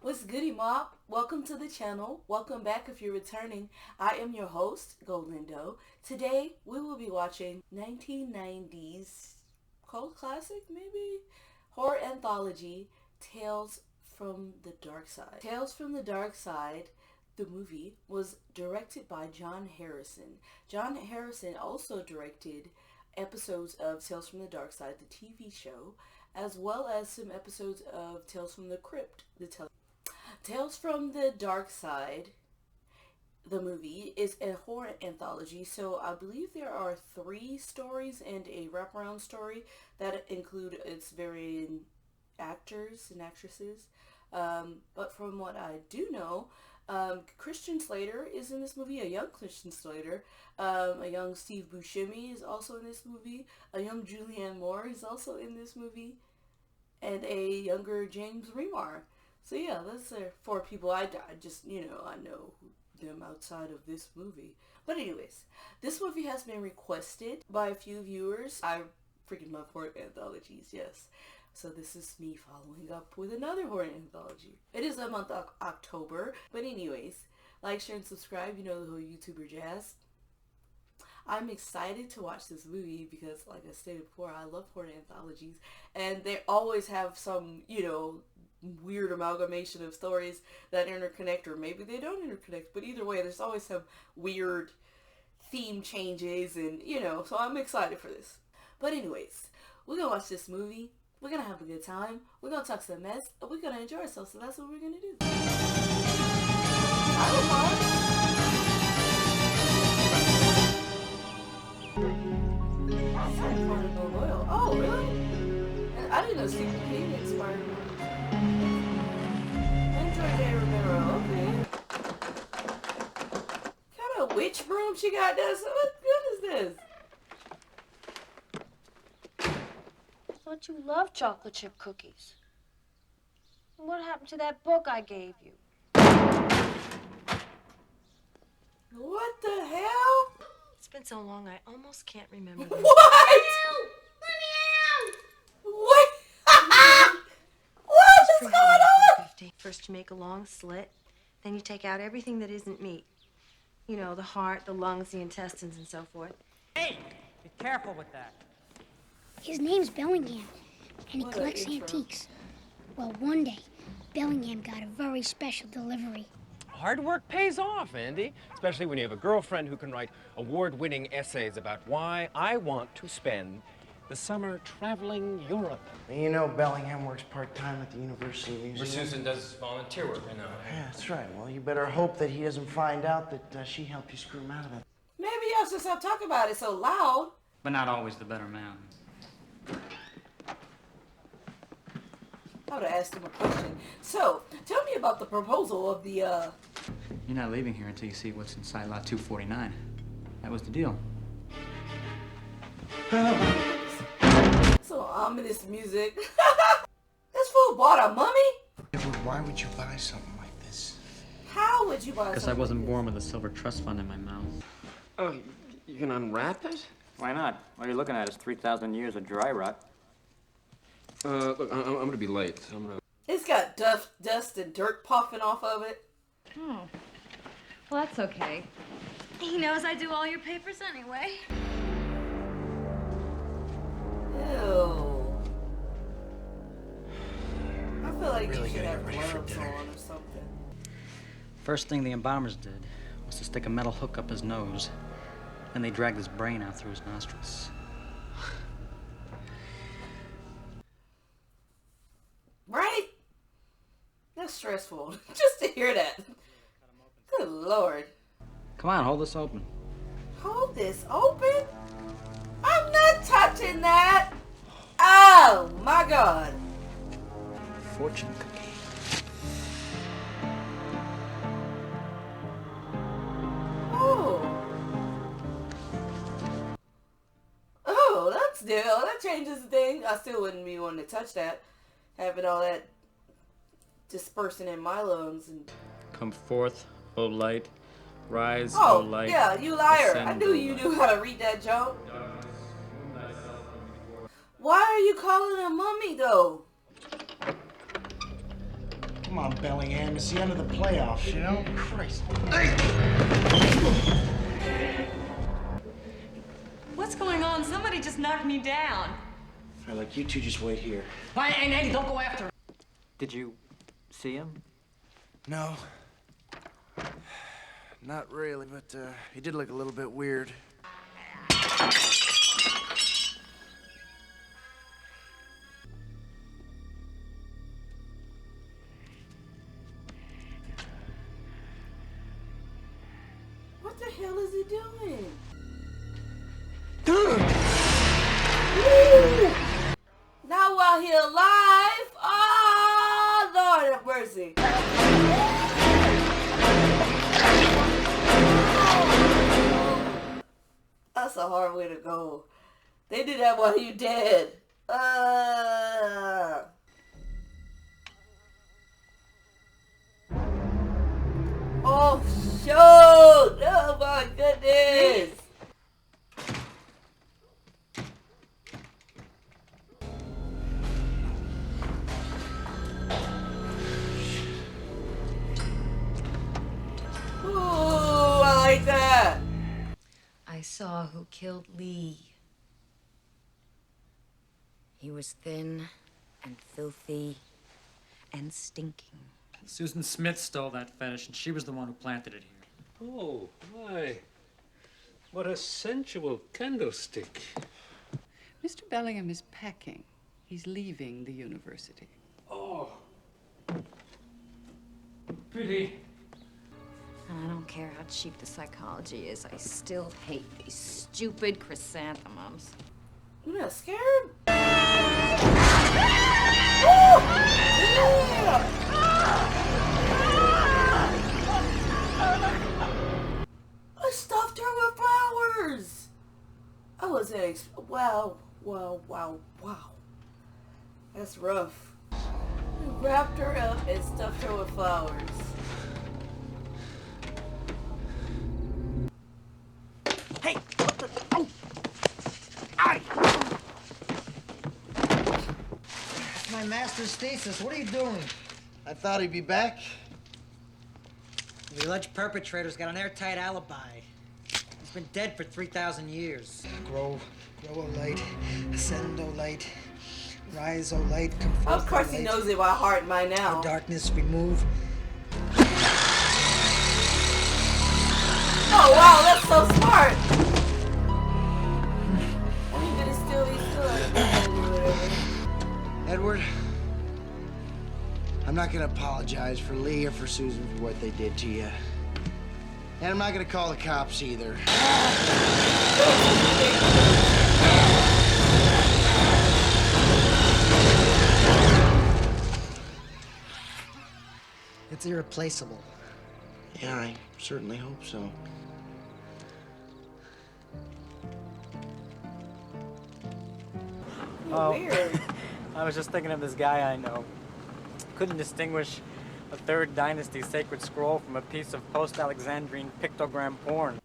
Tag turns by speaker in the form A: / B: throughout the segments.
A: What's goody, Mop? Welcome to the channel. Welcome back if you're returning. I am your host, Golden Doe. Today we will be watching 1990s cult classic, maybe? Horror anthology, Tales from the Dark Side. Tales from the Dark Side, the movie, was directed by John Harrison. John Harrison also directed episodes of Tales from the Dark Side, the TV show, as well as some episodes of Tales from the Crypt, Tales from the Dark Side, the movie, is a horror anthology, so I believe there are 3 stories and a wraparound story that include its varying actors and actresses. But from what I do know, Christian Slater is in this movie, a young Christian Slater. A young Steve Buscemi is also in this movie. A young Julianne Moore is also in this movie. And a younger James Remar. So yeah, those are 4 people. I just, I know them outside of this movie. But anyways, this movie has been requested by a few viewers. I freaking love horror anthologies, yes. So this is me following up with another horror anthology. It is the month of October. But anyways, like, share, and subscribe. You know the whole YouTuber jazz. I'm excited to watch this movie because, like I stated before, I love horror anthologies. And they always have some, weird amalgamation of stories that interconnect, or maybe they don't interconnect, but either way there's always some weird theme changes, and so I'm excited for this. But anyways, we're gonna watch this movie, we're gonna have a good time, we're gonna talk some mess, and we're gonna enjoy ourselves, so that's what we're gonna do. Oh really? I didn't know Stephen King inspired me. Okay. What kind of witch broom she got there? What good is this?
B: I thought you loved chocolate chip cookies. What happened to that book I gave you?
A: What the hell?
B: It's been so long I almost can't remember.
A: What? Let me out! What? What is going on?
B: First you make a long slit, then you take out everything that isn't meat. The heart, the lungs, the intestines, and so forth.
C: Hey, be careful with that.
D: His name's Bellingham, and he collects antiques. Well, one day, Bellingham got a very special delivery.
E: Hard work pays off, Andy, especially when you have a girlfriend who can write award-winning essays about why I want to spend the summer traveling Europe.
F: You know Bellingham works part-time at the University Museum.
E: Where Susan does volunteer work, I know.
F: Yeah, that's right. Well, you better hope that he doesn't find out that she helped you screw him out of it.
A: Maybe y'all should stop talking about it so loud.
C: But not always the better man.
A: I would have asked him a question. So, tell me about the proposal of the,
C: You're not leaving here until you see what's inside lot 249. That was the deal.
A: So ominous music. This fool bought a mummy?
F: Why would you buy something like this?
A: How would you buy something?
C: Because I wasn't born with a silver trust fund in my mouth.
E: Oh, you can unwrap it?
C: Why not? All you're looking at is 3,000 years of dry rot.
E: Look, I'm gonna be late.
A: It's got dust and dirt puffing off of it.
G: Oh. Well, that's okay. He knows I do all your papers anyway.
A: Ew. I feel like
F: Really
A: you should
F: gotta
A: have
F: get ready for
A: gloves
F: dinner.
A: on or something.
C: First thing the embalmers did was to stick a metal hook up his nose. Then they dragged his brain out through his nostrils.
A: Right? That's stressful. Just to hear that. Good Lord.
C: Come on, hold this open.
A: Hold this open? I'm not touching that. Oh my God.
C: Fortune cookie.
A: Oh, that changes the thing. I still wouldn't be wanting to touch that. Having all that dispersing in my lungs and.
E: Come forth, O light, rise,
A: Oh,
E: O light.
A: yeah, you liar. I
E: ascend,
A: knew
E: O
A: you
E: light.
A: knew how to read that joke. Why are you calling a mummy though?
F: Come Come on, Bellingham. It's the end of the playoffs, you know? Christ. Hey!
G: What's going on? Somebody just knocked me down.
F: All right, look, you two just wait here.
C: Hey, Andy, don't go after him. Did you see him?
F: No. Not really, but he did look a little bit weird.
A: What the hell is he doing? Not while he alive. Oh, Lord have mercy. That's a hard way to go. They did that while he dead. Oh, shoot! Oh my goodness! Ooh, I like that.
B: I saw who killed Lee. He was thin and filthy and stinking.
H: Susan Smith stole that fetish, and she was the one who planted it here.
I: Oh, my. What a sensual candlestick.
J: Mr. Bellingham is packing. He's leaving the university.
I: Oh. Pretty.
B: I don't care how cheap the psychology is. I still hate these stupid chrysanthemums.
A: You not scared? Oh! Yeah! I stuffed her with flowers. I wasn't wow. That's rough. We wrapped her up and stuffed her with flowers.
F: Hey, what the? Oh! Aye! That's my master's thesis. What are you doing? I thought he'd be back.
C: The alleged perpetrator's got an airtight alibi. He's been dead for 3,000 years.
K: Grow, O light, ascend, O light, rise, O light, come forth,
A: Of course he knows it by heart by now.
K: The darkness remove.
A: Oh wow, that's so smart! I mean, but he's still
F: Edward, I'm not gonna apologize for Lee or for Susan for what they did to you. And I'm not gonna call the cops either.
K: It's irreplaceable.
F: Yeah, I certainly hope so.
C: Oh,
A: weird.
C: I was just thinking of this guy I know. Couldn't distinguish a 3rd Dynasty sacred scroll from a piece of post-Alexandrine pictogram porn.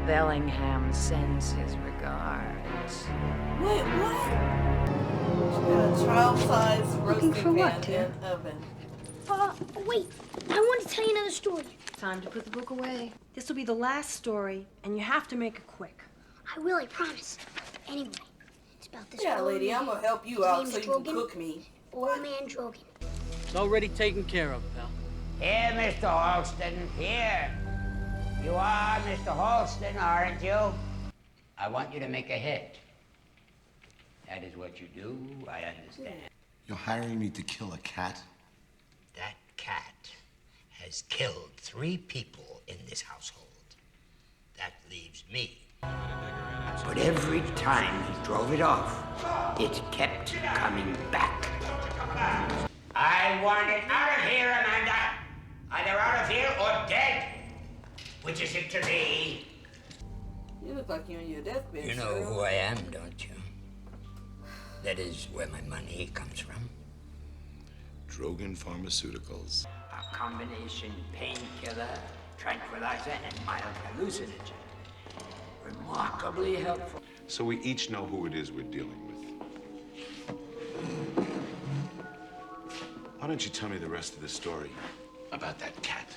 B: Bellingham sends his regards.
A: Wait, what? She got a child-sized
D: Looking
A: roasting
D: for
A: pan
D: what,
A: in
D: dear?
A: an oven.
D: Wait. I want to tell you another story.
B: Time to put the book away.
L: This will be the last story, and you have to make it quick.
D: I will, I promise. Anyway, it's about this
A: Yeah,
D: old
A: lady,
D: man.
A: I'm gonna help you
D: His
A: out
D: name
A: so
D: is
A: you can
D: Drogon.
A: cook me.
D: Old man Drogon.
M: It's already taken care of, pal.
N: Here, Mr. Halston, here. You are Mr. Halston, aren't you? I want you to make a hit. That is what you do, I understand.
O: You're hiring me to kill a cat?
N: That cat has killed 3 people in this household. That leaves me. But every time he drove it off, it kept coming back. I want it out of here, Amanda. Either out of here or dead. Which is it to me?
A: You look like you're on your deathbed.
N: You know who I am, don't you? That is where my money comes from.
O: Drogon Pharmaceuticals.
N: A combination painkiller, tranquilizer, and mild hallucinogen. Remarkably helpful.
O: So we each know who it is we're dealing with. don't you tell me the rest of the story about that cat?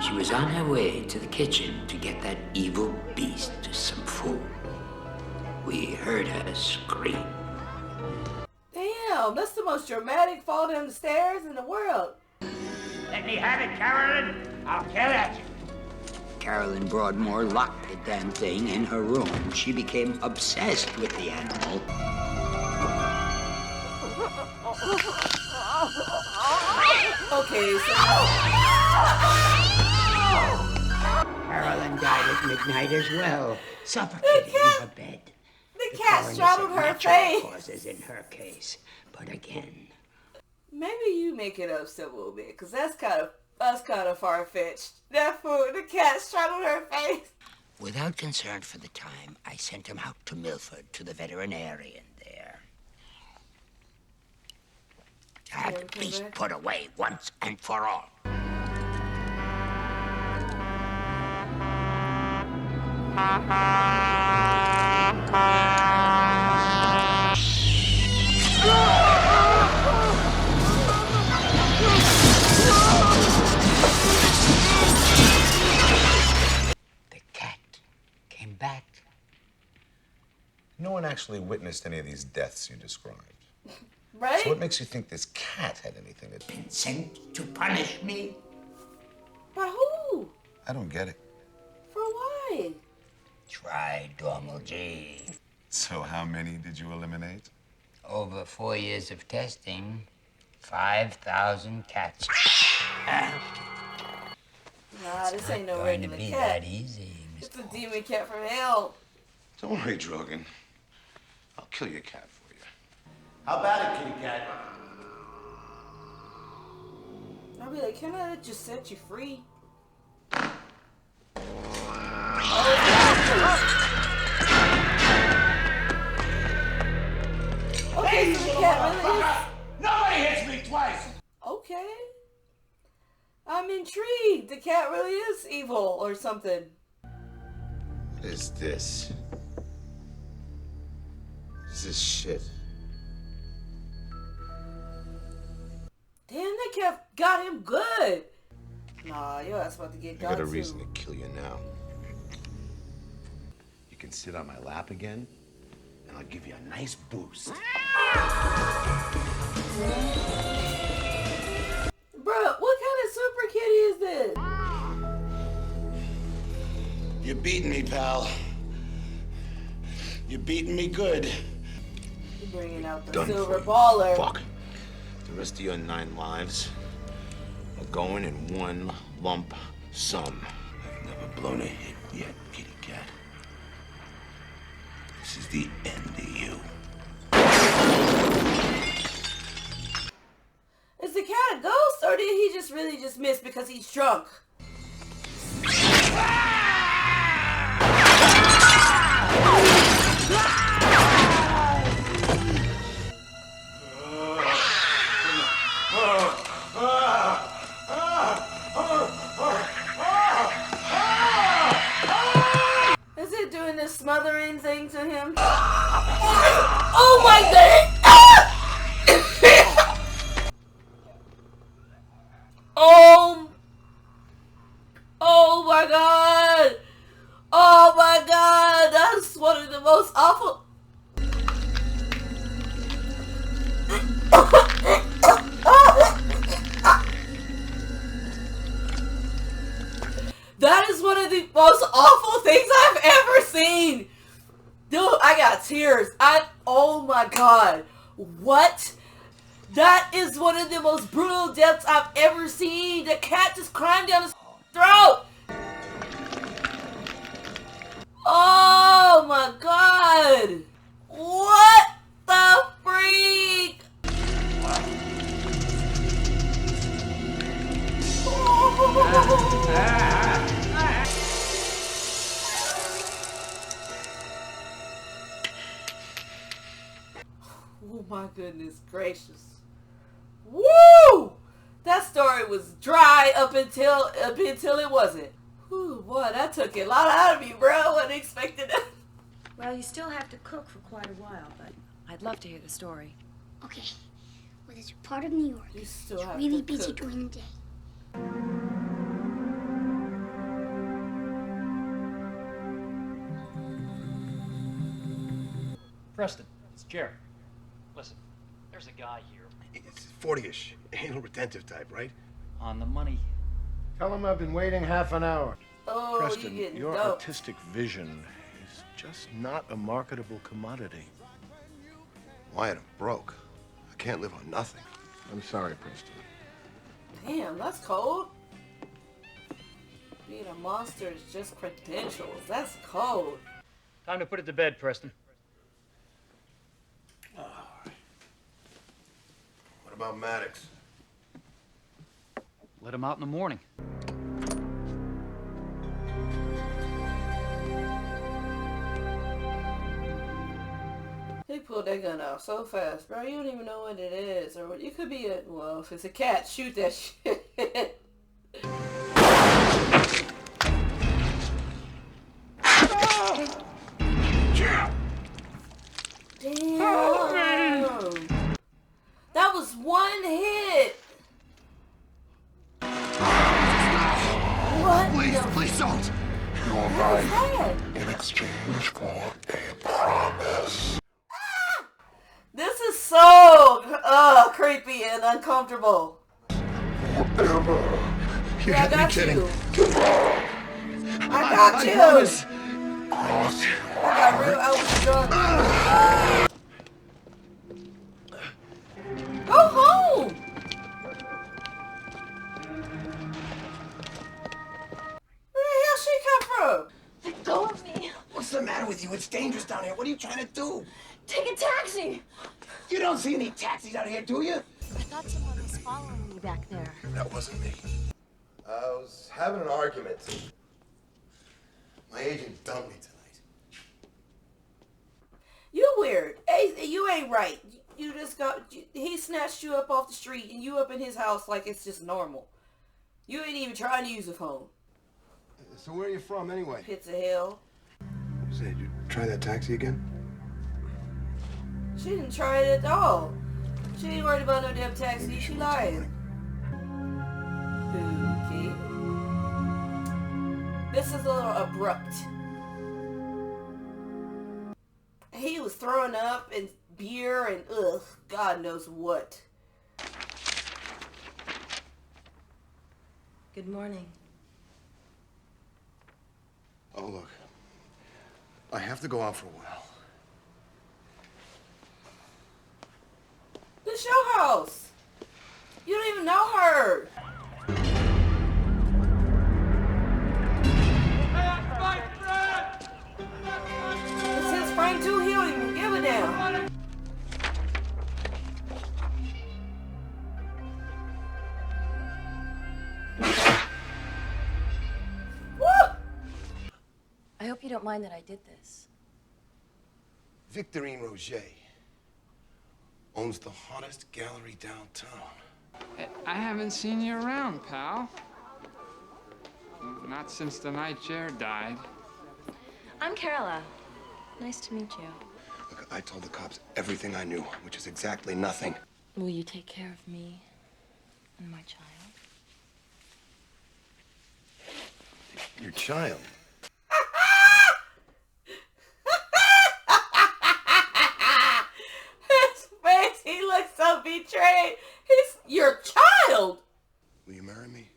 N: She was on her way to the kitchen to get that evil beast some food. We heard her scream.
A: Damn, that's the most dramatic fall down the stairs in the world.
N: Let me have it, Carolyn. I'll kill it. Carolyn Broadmoor locked the damn thing in her room. She became obsessed with the animal.
A: Okay, so...
N: Carolyn died at midnight as well, suffocating in her bed.
A: The cat straddled her face.
N: Causes in her case, but again.
A: Maybe you make it up still a little bit, because that's kind of far-fetched. That food, the cat straddled her face.
N: Without concern for the time, I sent him out to Milford, to the veterinarian there. To have the beast put away once and for all. The cat came back.
O: No one actually witnessed any of these deaths you described.
A: Right?
O: So what makes you think this cat had anything to do?
N: Been sent to punish me?
A: By who?
O: I don't get it.
A: For why?
N: Try Dormal G.
O: So how many did you eliminate?
N: Over 4 years of testing, 5,000 cats.
A: Nah, this ain't no
N: going to
A: regular
N: be
A: cat.
N: that easy,
A: It's a demon cat from hell.
O: Don't worry, Drogon. I'll kill your cat for you.
F: How about it, kitty cat?
A: I'll be like, can I just set you free? Okay, so the cat really is...
F: Nobody hits me twice!
A: Okay. I'm intrigued. The cat really is evil or something.
O: What is this? What is this shit?
A: Damn, that cat got him good. Nah, your ass about to get
O: I got a
A: too.
O: reason to kill you now. You can sit on my lap again, and I'll give you a nice boost.
A: Bruh, what kind of super kitty is this?
F: You're beating me, pal. You're beating me good.
A: You're bringing out the
O: Done
A: silver
O: for.
A: baller.
O: Fuck. The rest of your 9 lives are going in one lump sum. I've never blown a hit yet, kitty cat. This is the end of you.
A: Is the cat a ghost, or did he just really just miss because he's drunk? Is it doing this smothering thing to him? Oh my god! Oh my god! Oh my god! That's one of the most awful. That is one of the most awful things I've ever seen. Dude, I got tears. Oh my god. What? That is one of the most brutal deaths I've ever seen. The cat just climbed down his throat. Oh my god. What the freak? Oh my goodness gracious. Woo! That story was dry up until it wasn't. Whew, boy, that took a lot out of me, bro. I wasn't expecting that.
B: Well, you still have to cook for quite a while, but I'd love to hear the story.
D: Okay, Well, there's a part of New York
A: You still
D: that's
A: have
D: really
A: to
D: busy
A: cook.
D: during the day.
P: Preston, it's Jerry. Listen, there's a guy here.
Q: It's 40-ish, anal retentive type, right?
P: On the money.
F: Tell him I've been waiting half an hour.
A: Oh,
Q: Preston,
A: you getting
Q: your
A: dope.
Q: artistic vision is just not a marketable commodity.
R: Wyatt, I'm broke. I can't live on nothing.
Q: I'm sorry, Preston.
A: Damn, that's cold. Being a monster is just credentials. That's cold.
P: Time to put it to bed, Preston.
R: What about Maddox?
P: Let him out in the morning.
A: He pulled that gun out so fast, bro. You don't even know what it is. Or it could be a, well, if it's a cat, shoot that shit. Damn. That was one hit. What?
R: Please don't.
A: You're mine
R: in exchange for a promise.
A: This is so creepy and uncomfortable.
R: You
A: I
R: gotta
A: got
R: be kidding.
A: you. I got you.
R: Promise.
A: I was drunk. Go home. Where the hell she come from?
G: Let go of me.
F: What's the matter with you? It's dangerous down here. What are you trying to do?
G: Take a taxi.
F: You don't see any taxis out here, do you?
B: I thought someone was following me back there.
R: That wasn't me. I was having an argument. My agent dumped me tonight.
A: You weird. Hey, you ain't right. You just he snatched you up off the street and you up in his house like it's just normal. You ain't even trying to use a phone.
R: So where are you from, anyway?
A: Pits of hell.
R: Say, did you try that taxi again?
A: She didn't try it at all. She ain't worried about no damn taxi. She lying. Okay. This is a little abrupt. He was throwing up and beer and ugh, God knows what.
B: Good morning.
R: Oh, look. I have to go out for a while.
A: This your house. You don't even know her. It's his friend too. He don't even give a damn. Woo!
B: I hope you don't mind that I did this.
R: Victorine Roger owns the hottest gallery downtown.
S: I haven't seen you around, pal. Not since the night Jer died.
B: I'm Carola. Nice to meet you.
R: Look, I told the cops everything I knew, which is exactly nothing.
B: Will you take care of me and my child?
R: Your child?
A: His face, he looks so betrayed. He's your child.
R: Will you marry me?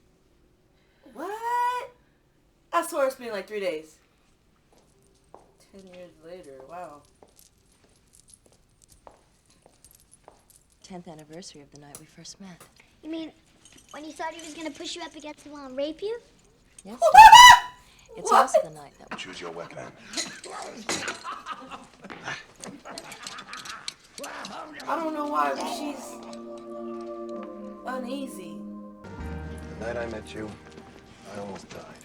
A: What? I swear it's been like 3 days. 10 years later, wow.
B: 10th anniversary of the night we first met.
D: You mean when you thought he was gonna push you up against the wall and rape you?
B: Yes, it's also the night that
R: Choose your weapon.
A: I don't know why, but she's uneasy.
R: The night I met you, I almost died.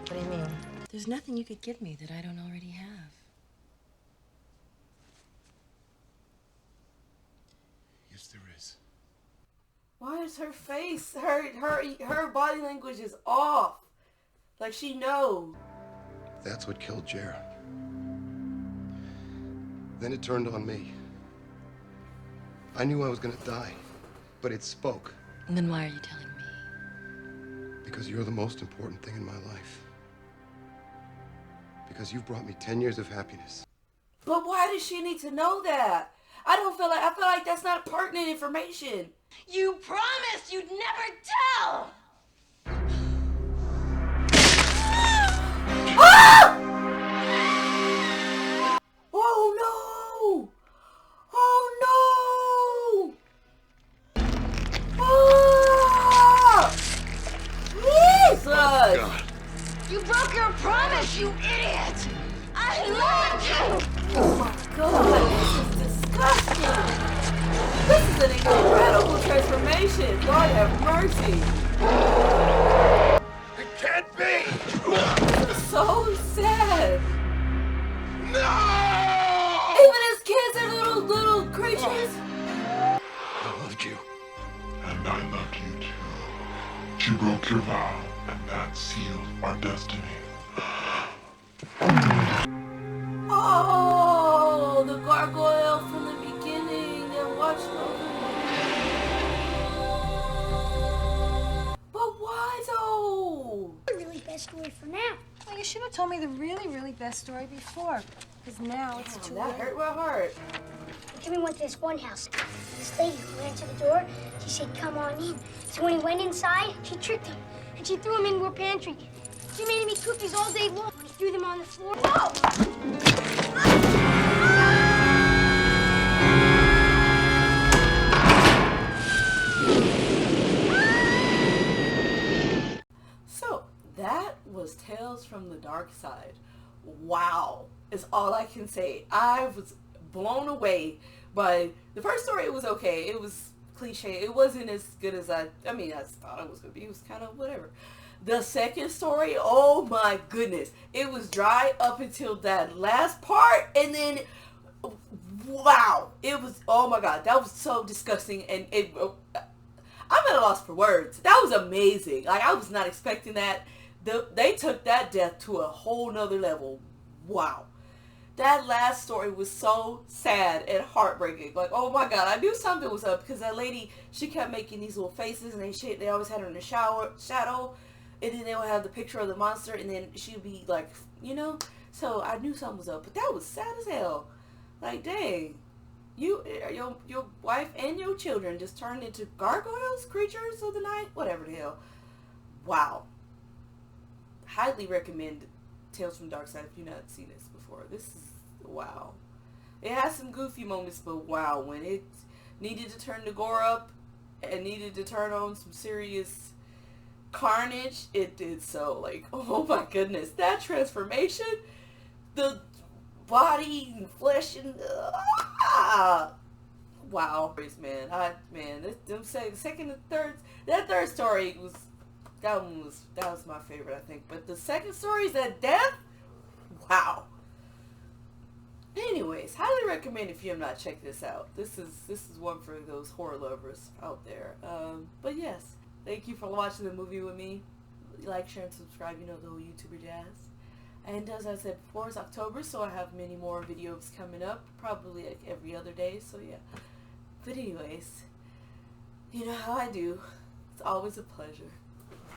B: What do you mean? There's nothing you could give me that I don't already have.
R: Yes, there is.
A: Why is her face, her body language is off? Like she knows.
R: That's what killed Jer. Then it turned on me. I knew I was gonna die, but it spoke.
G: And then why are you telling me?
R: Because you're the most important thing in my life. Because you've brought me 10 years of happiness.
A: But why does she need to know that? I feel like that's not pertinent information.
L: You promised you'd never tell!
A: Ah! Oh no! Oh no! Ah! Jesus!
R: Oh, God.
L: You broke your promise, you idiot! I love you!
A: Oh my God, this is disgusting! This is an incredible transformation! Lord have mercy!
R: It can't be!
A: This is so sad!
R: No!
A: Even as kids are little creatures!
T: I loved you. And I loved you too. You broke your vow, and that sealed our destiny.
A: Oh, the gargoyle from the beginning that watched over me. But why though?
D: The really best story for now.
B: Well, you should have told me the really, really best story before. Because now it's too
A: That
B: late.
A: hurt my heart.
D: Jimmy went to this one house. This lady ran to the door. She said, "Come on in." So when he went inside, she tricked him. And she threw him into her pantry. She made him eat cookies all day long. When he threw them on the floor. Whoa!
A: So, that was Tales from the Dark Side. Wow, is all I can say. I was blown away by the first story. It was okay. It was cliche. It wasn't as good as I thought it was going to be. It was kind of whatever. The second story, oh my goodness. It was dry up until that last part, and then, wow. It was, oh my God, that was so disgusting, and I'm at a loss for words. That was amazing. Like, I was not expecting that. They took that death to a whole nother level. Wow. That last story was so sad and heartbreaking. Like, oh my God, I knew something was up because that lady, she kept making these little faces, and they always had her in the shadow, and then they would have the picture of the monster, and then she'd be like, you know, so I knew something was up. But that was sad as hell. Like, dang, your wife and your children just turned into gargoyles, creatures of the night, whatever the hell. Wow. Highly recommend Tales from Dark Side if you've not seen this before. This is, wow. It has some goofy moments, but wow, when it needed to turn the gore up and needed to turn on some serious carnage, it did so. Like, oh my goodness, that transformation, the body and flesh and wow, man, them say the second and third, that third story was, that was my favorite, I think. But the second story is that death, wow. Anyways, highly recommend if you have not checked this out. This is one for those horror lovers out there. But yes, thank you for watching the movie with me. Like, share, and subscribe. You know, the whole YouTuber jazz. And as I said before, it's October, so I have many more videos coming up, probably like every other day. So yeah. But anyways, you know how I do. It's always a pleasure.